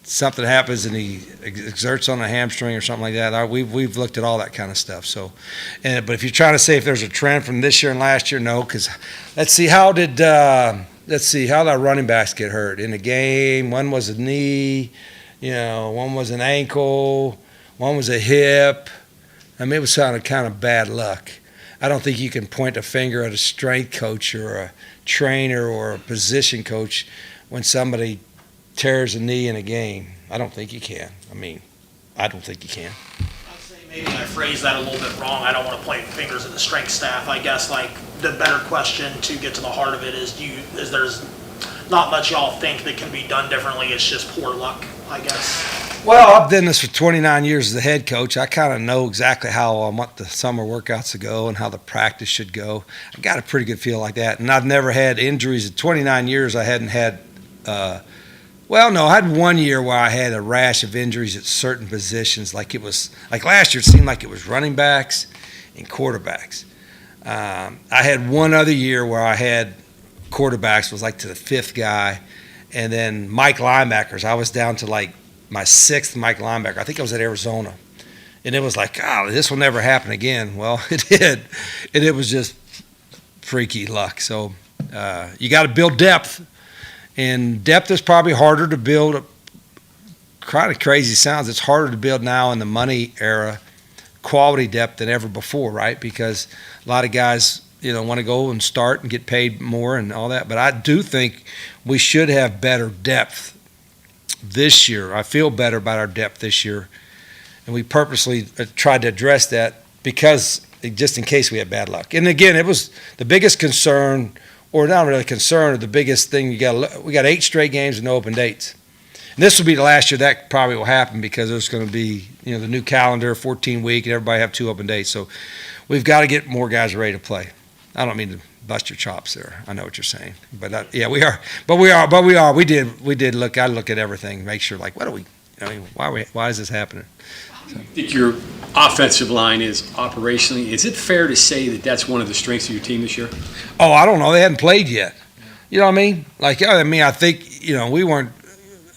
something happens and he exerts on a hamstring or something like that. We've looked at all that kind of stuff. So, but if you're trying to say if there's a trend from this year and last year, no, because let's see how that running backs get hurt in the game. One was a knee, one was an ankle, one was a hip. I mean, it was kind of bad luck. I don't think you can point a finger at a strength coach or a trainer or a position coach when somebody tears a knee in a game. I don't think you can. I don't think you can. I'd say maybe I phrased that a little bit wrong. I don't want to point fingers at the strength staff. I guess the better question to get to the heart of it is there's not much y'all think that can be done differently. It's just poor luck, I guess. Well, I've done this for 29 years as a head coach. I kind of know exactly how I want the summer workouts to go and how the practice should go. I got a pretty good feel like that. And I've never had injuries. In 29 years, I hadn't had I had 1 year where I had a rash of injuries at certain positions. Like last year, it seemed like it was running backs and quarterbacks. I had one other year where I had quarterbacks was to the fifth guy. And then Mike linebackers, I was down to my sixth Mike linebacker. I think I was at Arizona. And it was this will never happen again. Well, it did. And it was just freaky luck. So you got to build depth. And depth is probably harder to build. Kind of crazy sounds. It's harder to build now in the money era, quality depth than ever before, right? Because a lot of guys, want to go and start and get paid more and all that. But I do think we should have better depth this year. I feel better about our depth this year. And we purposely tried to address that because just in case we had bad luck. And again, it was the biggest concern, or not really concern, or the biggest thing we got 8 straight games with no open dates. And this will be the last year that probably will happen because there's going to be, the new calendar, 14-week, and everybody have 2 open dates. So we've got to get more guys ready to play. I don't mean to bust your chops there. I know what you're saying, but we are. But we are. We did look. I look at everything, make sure what are we? Why is this happening? I think your offensive line is operationally. Is it fair to say that that's one of the strengths of your team this year? Oh, I don't know. They hadn't played yet. You know what I mean? I think we weren't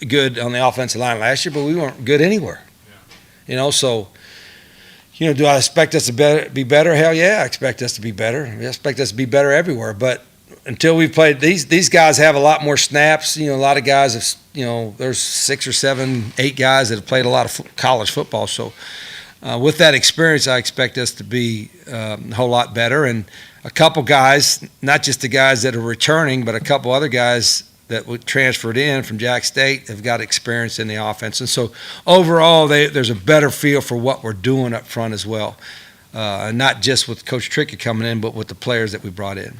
good on the offensive line last year, but we weren't good anywhere. Yeah. So. Do I expect us to be better? Hell yeah, I expect us to be better. I expect us to be better everywhere. But until we've played, these guys have a lot more snaps. A lot of guys have, there's 6 or 7, 8 guys that have played a lot of college football. So with that experience, I expect us to be a whole lot better. And a couple guys, not just the guys that are returning, but a couple other guys that were transferred in from Jack State have got experience in the offense. And so overall, there's a better feel for what we're doing up front as well. Not just with Coach Trickett coming in, but with the players that we brought in.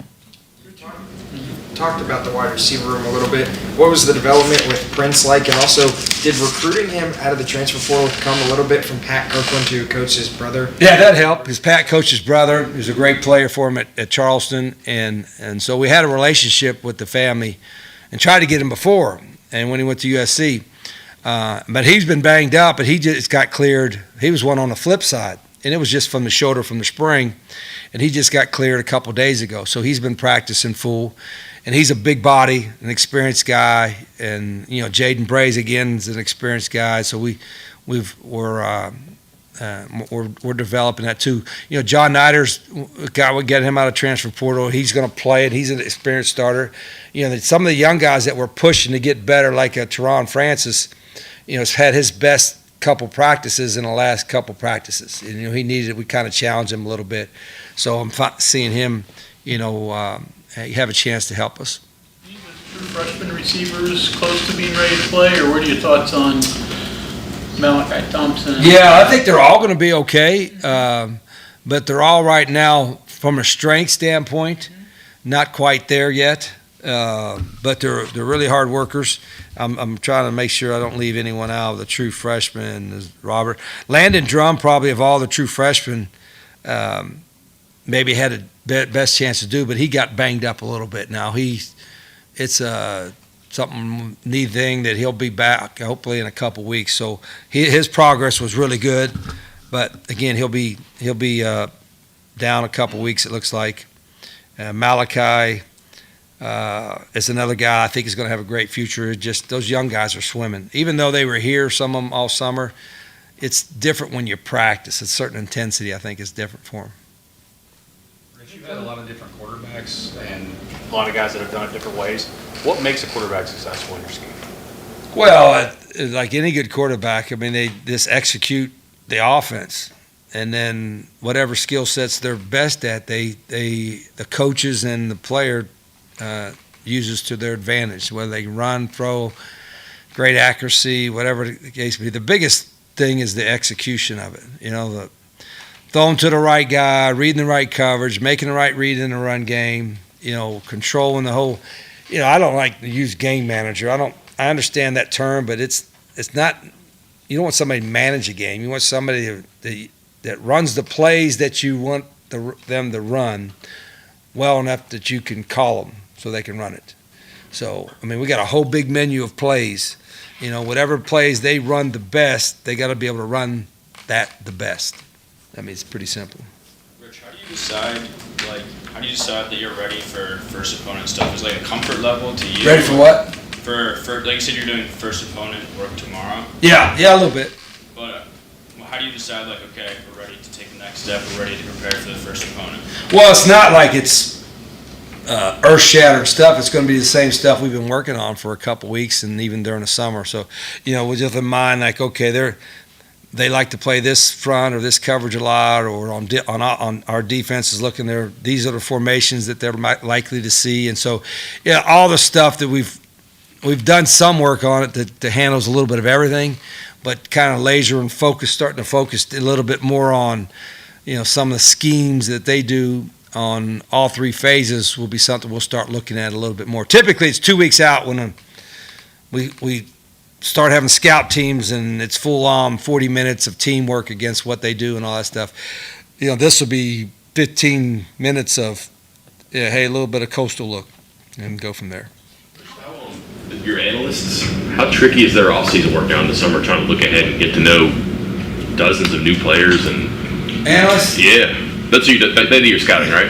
You talked about the wide receiver room a little bit. What was the development with Prince like? And also, did recruiting him out of the transfer portal come a little bit from Pat Kirkland to coach his brother? Yeah, that helped because Pat coached his brother. He was a great player for him at Charleston. And so we had a relationship with the family and tried to get him before, and when he went to USC. But he's been banged up, but he just got cleared. He was one on the flip side, and it was just from the shoulder from the spring, and he just got cleared a couple days ago. So he's been practicing full, and he's a big body, an experienced guy, and Jaden Braze again is an experienced guy. So we're developing that too. John Nider's guy, we get him out of transfer portal. He's going to play it. He's an experienced starter. Some of the young guys that we're pushing to get better, like Teron Francis, has had his best couple practices in the last couple practices. And, we kind of challenged him a little bit. So I'm seeing him, have a chance to help us. True freshman receivers close to being ready to play, or what are your thoughts on Malachi Thompson? Yeah, I think they're all going to be okay, but they're all right now from a strength standpoint, not quite there yet. But they're really hard workers. I'm trying to make sure I don't leave anyone out. The true freshman is Robert Landon Drum, probably of all the true freshmen, maybe had a best chance to do, but he got banged up a little bit. Now it's something knee thing that he'll be back hopefully in a couple weeks. So his progress was really good, but again he'll be down a couple weeks. It looks like Malachi. is another guy I think is going to have a great future. Just those young guys are swimming. Even though they were here, some of them all summer, it's different when you practice. A certain intensity, I think, is different for them. Rich, you've had a lot of different quarterbacks and a lot of guys that have done it different ways. What makes a quarterback successful in your scheme? Well, like any good quarterback, I mean, they just execute the offense, and then whatever skill sets they're best at, the coaches and the player uses to their advantage. Whether they run, throw, great accuracy, whatever the case may be. The biggest thing is the execution of it. You know, the throwing to the right guy, reading the right coverage, making the right read in the run game. You know, controlling the whole. You know, I don't like to use game manager. I understand that term, but it's not. You don't want somebody to manage a game. You want somebody that runs the plays that you want them to run well enough that you can call them so they can run it. So, I mean, we got a whole big menu of plays. You know, whatever plays they run the best, they got to be able to run that the best. I mean, it's pretty simple. Rich, how do you decide that you're ready for first opponent stuff? Is like a comfort level to you? Ready for what? For like you said, you're doing first opponent work tomorrow. Yeah, a little bit. But how do you decide, like, okay, we're ready to take the next step, we're ready to prepare for the first opponent? Well, it's not like it's earth-shattering stuff. It's going to be the same stuff we've been working on for a couple weeks and even during the summer. So, you know, with just in mind, like, okay, they like to play this front or this coverage a lot, or on our defense is looking there. These are the formations that they're likely to see, and so, yeah, all the stuff that we've done some work on it that handles a little bit of everything, but kind of laser and starting to focus a little bit more on, you know, some of the schemes that they do on all three phases will be something we'll start looking at a little bit more. Typically, it's 2 weeks out when we start having scout teams and it's full on 40 minutes of teamwork against what they do and all that stuff. You know, this will be 15 minutes of, hey, a little bit of coastal look, and go from there. Your analysts, how tricky is their offseason work now in the summer, trying to look ahead and get to know dozens of new players and analysts? Yeah, that's what they do your scouting, right?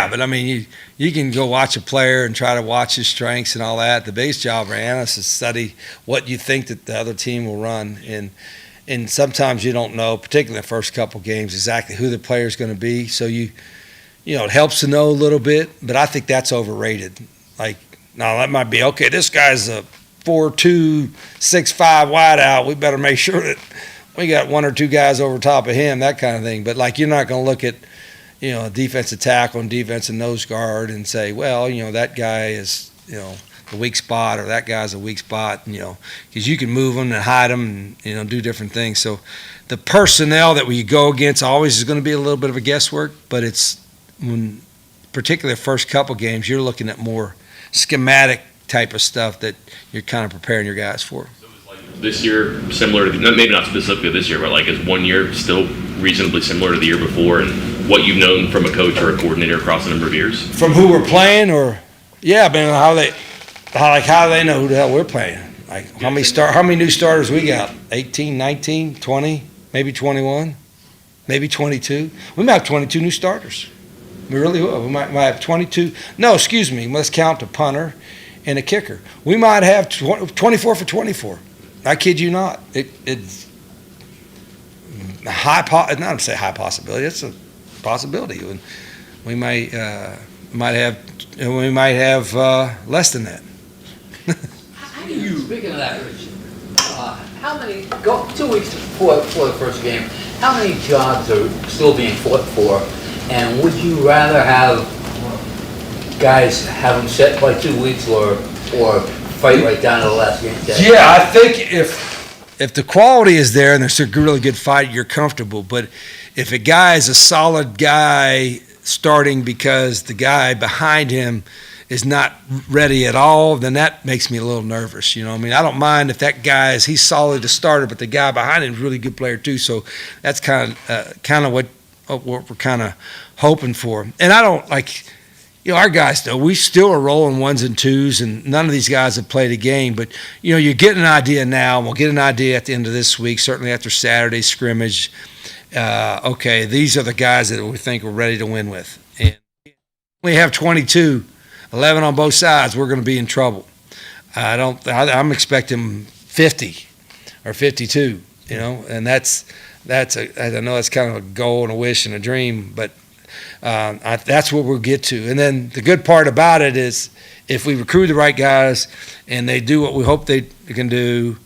But I mean, you can go watch a player and try to watch his strengths and all that. The base job for analysts is study what you think that the other team will run, and sometimes you don't know, particularly the first couple games, exactly who the player is going to be. So you know, it helps to know a little bit, but I think that's overrated. Like, now that might be, okay, this guy's a 4'2", 6'5" wideout. We better make sure that we got one or two guys over top of him, that kind of thing. But, like, you're not going to look at, you know, a defensive tackle and defensive nose guard and say, well, you know, that guy is, you know, a weak spot, or that guy's a weak spot, you know, because you can move them and hide them and, you know, do different things. So the personnel that we go against always is going to be a little bit of a guesswork, but it's when particularly the first couple games, you're looking at more schematic type of stuff that you're kind of preparing your guys for. So it's like this year similar to, maybe not specifically this year, but like is 1 year still reasonably similar to the year before, and what you've known from a coach or a coordinator across a number of years? From who we're playing, or how do they know who the hell we're playing? Like how many new starters we got? 18, 19, 20, maybe 21, maybe 22. We might have 22 new starters. We really will. We might have 22. No, excuse me. Let's count a punter and a kicker. We might have 24 for 24. I kid you not. It's not to say high possibility. It's a possibility. We might have less than that. Speaking of that, Rich, how many 2 weeks before the first game? How many jobs are still being fought for? And would you rather have guys have them set by 2 weeks or fight right down to the last game day? Yeah, I think if the quality is there and there's a really good fight, you're comfortable. But if a guy is a solid guy starting because the guy behind him is not ready at all, then that makes me a little nervous. You know, I mean, I don't mind if that guy he's solid to starter, but the guy behind him is a really good player too. So that's kind of what we're kind of hoping for. And I don't our guys, though, we still are rolling ones and twos, and none of these guys have played a game. But, you know, you get an idea now, and we'll get an idea at the end of this week, certainly after Saturday's scrimmage. Okay, these are the guys that we think we're ready to win with. And we have 22, 11 on both sides, we're going to be in trouble. I'm expecting 50 or 52, and that's I know that's kind of a goal and a wish and a dream, but that's what we'll get to. And then the good part about it is if we recruit the right guys and they do what we hope they can do,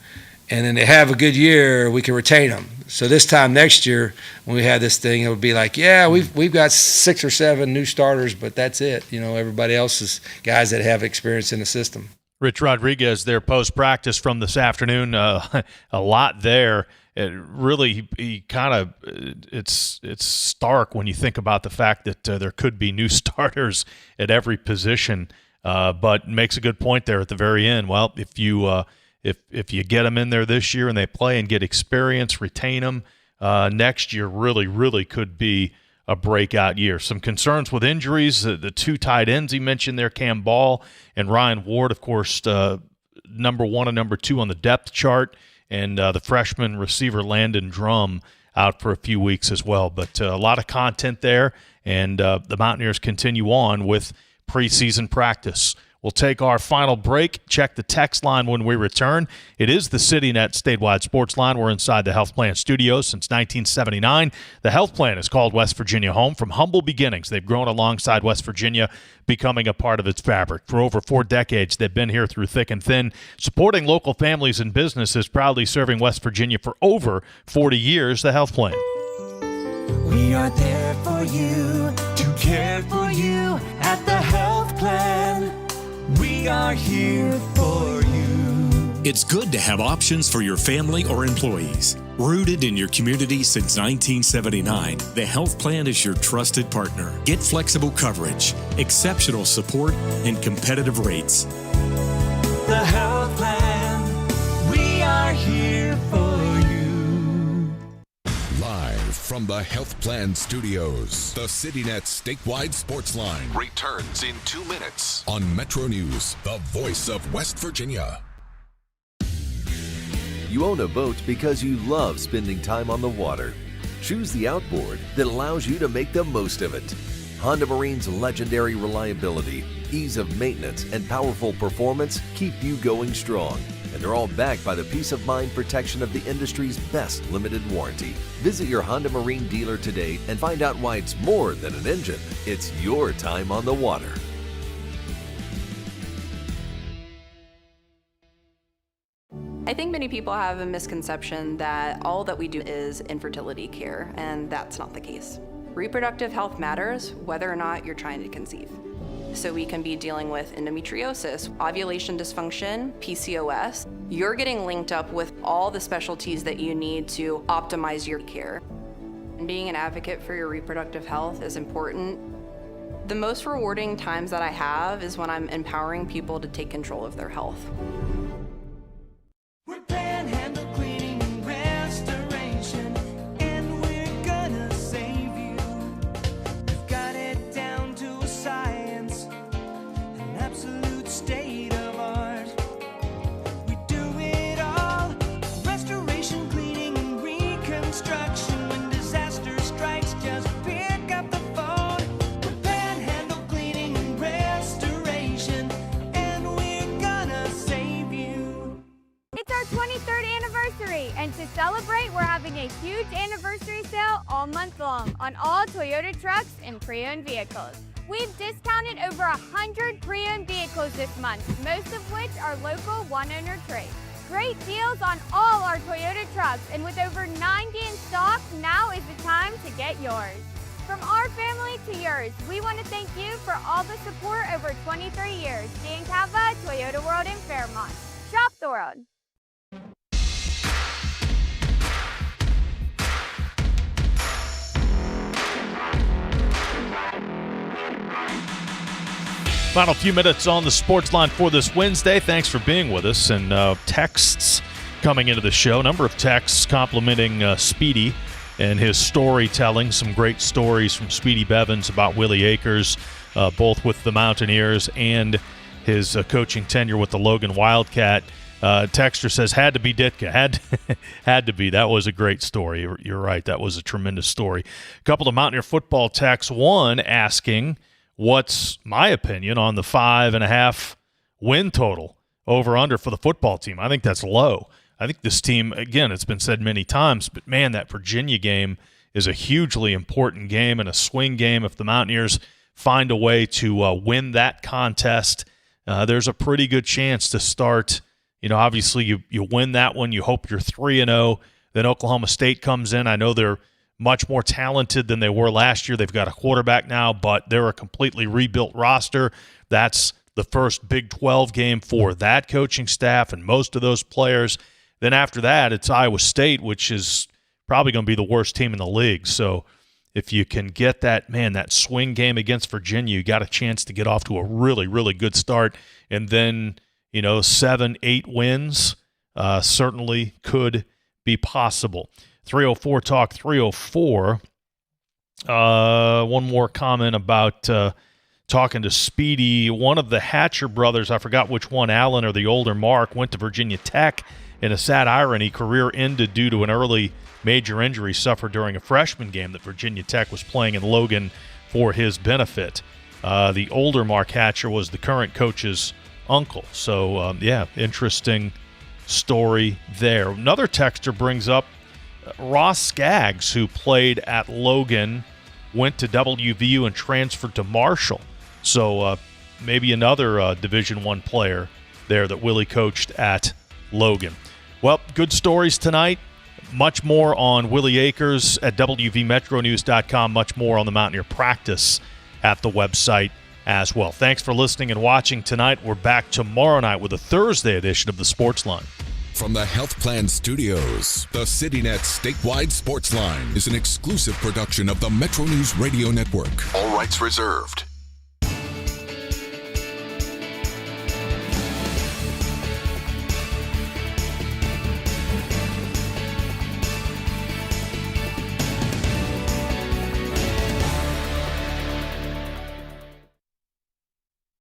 and then they have a good year, we can retain them. So this time next year, when we have this thing, it would be like, yeah, we've got 6 or 7 new starters, but that's it. Everybody else is guys that have experience in the system. Rich Rodriguez there post-practice from this afternoon. A lot there. It really, it's stark when you think about the fact that there could be new starters at every position, but makes a good point there at the very end. Well, if you get them in there this year and they play and get experience, retain them, next year really, really could be a breakout year. Some concerns with injuries. The 2 tight ends he mentioned there, Cam Ball and Ryan Ward, of course, number 1 and number 2 on the depth chart, and the freshman receiver Landon Drum out for a few weeks as well. But a lot of content there, and the Mountaineers continue on with preseason practice. We'll take our final break. Check the text line when we return. It is the CityNet statewide sports line. We're inside the Health Plan Studios since 1979. The Health Plan has called West Virginia home. From humble beginnings, they've grown alongside West Virginia, becoming a part of its fabric. For over 4 decades, they've been here through thick and thin, supporting local families and businesses, proudly serving West Virginia for over 40 years. The Health Plan. We are there for you, to care for you at the Health Plan. We are here for you. It's good to have options for your family or employees. Rooted in your community since 1979, the Health Plan is your trusted partner. Get flexible coverage, exceptional support, and competitive rates. The Health Plan. We are here for you. Live from the Health Plan Studios, the CityNet statewide sports line returns in 2 minutes on Metro News, the voice of West Virginia. You own a boat because you love spending time on the water. Choose the outboard that allows you to make the most of it. Honda Marine's legendary reliability, ease of maintenance, and powerful performance keep you going strong. And they're all backed by the peace of mind protection of the industry's best limited warranty. Visit your Honda Marine dealer today and find out why it's more than an engine. It's your time on the water. I think many people have a misconception that all that we do is infertility care, and that's not the case. Reproductive health matters whether or not you're trying to conceive. So we can be dealing with endometriosis, ovulation dysfunction, PCOS. You're getting linked up with all the specialties that you need to optimize your care. And being an advocate for your reproductive health is important. The most rewarding times that I have is when I'm empowering people to take control of their health. We're Panhandle Cleaning and Restoration, and we're gonna save you. We've got it down to a science, an absolute state of art. We do it all, restoration, cleaning, and reconstruction. When disaster strikes, just pick up the phone. We're Panhandle Cleaning and Restoration, and we're gonna save you. It's our 23rd anniversary, and to celebrate, we're having a huge anniversary sale all month long on all Toyota trucks and pre-owned vehicles. We've discounted over 100 pre-owned vehicles this month, most of which are local one-owner trades. Great deals on all our Toyota trucks, and with over 90 in stock, now is the time to get yours. From our family to yours, we want to thank you for all the support over 23 years. Dan Cava, Toyota World in Fairmont. Shop the world. Final few minutes on the sports line for this Wednesday. Thanks for being with us. And texts coming into the show. Number of texts complimenting Speedy and his storytelling. Some great stories from Speedy Bevins about Willie Akers, both with the Mountaineers and his coaching tenure with the Logan Wildcat. Texter says, had to be Ditka. Had to be. That was a great story. You're right. That was a tremendous story. A couple of Mountaineer football texts. One asking, what's my opinion on the 5.5 win total over-under for the football team. I think that's low. I think this team, again, it's been said many times, but, man, that Virginia game is a hugely important game and a swing game. If the Mountaineers find a way to win that contest, there's a pretty good chance to start. Obviously you win that one. You hope you're 3-0. Then Oklahoma State comes in. I know they're much more talented than they were last year. They've got a quarterback now, but they're a completely rebuilt roster. That's the first Big 12 game for that coaching staff and most of those players. Then after that, it's Iowa State, which is probably going to be the worst team in the league. So if you can get that swing game against Virginia, you got a chance to get off to a really, really good start. And then, 7-8 wins certainly could be possible. 304 Talk 304. One more comment about talking to Speedy. One of the Hatcher brothers, I forgot which one, Allen or the older Mark, went to Virginia Tech. In a sad irony, career ended due to an early major injury suffered during a freshman game that Virginia Tech was playing in Logan for his benefit. The older Mark Hatcher was the current coach's uncle. So, interesting story there. Another texter brings up Ross Skaggs, who played at Logan, went to WVU and transferred to Marshall. So maybe another Division I player there that Willie coached at Logan. Well, good stories tonight. Much more on Willie Akers at WVMetroNews.com. Much more on the Mountaineer practice at the website as well. Thanks for listening and watching tonight. We're back tomorrow night with a Thursday edition of the Sportsline. From the Health Plan Studios, the CityNet statewide Sportsline is an exclusive production of the Metro News Radio Network. All rights reserved.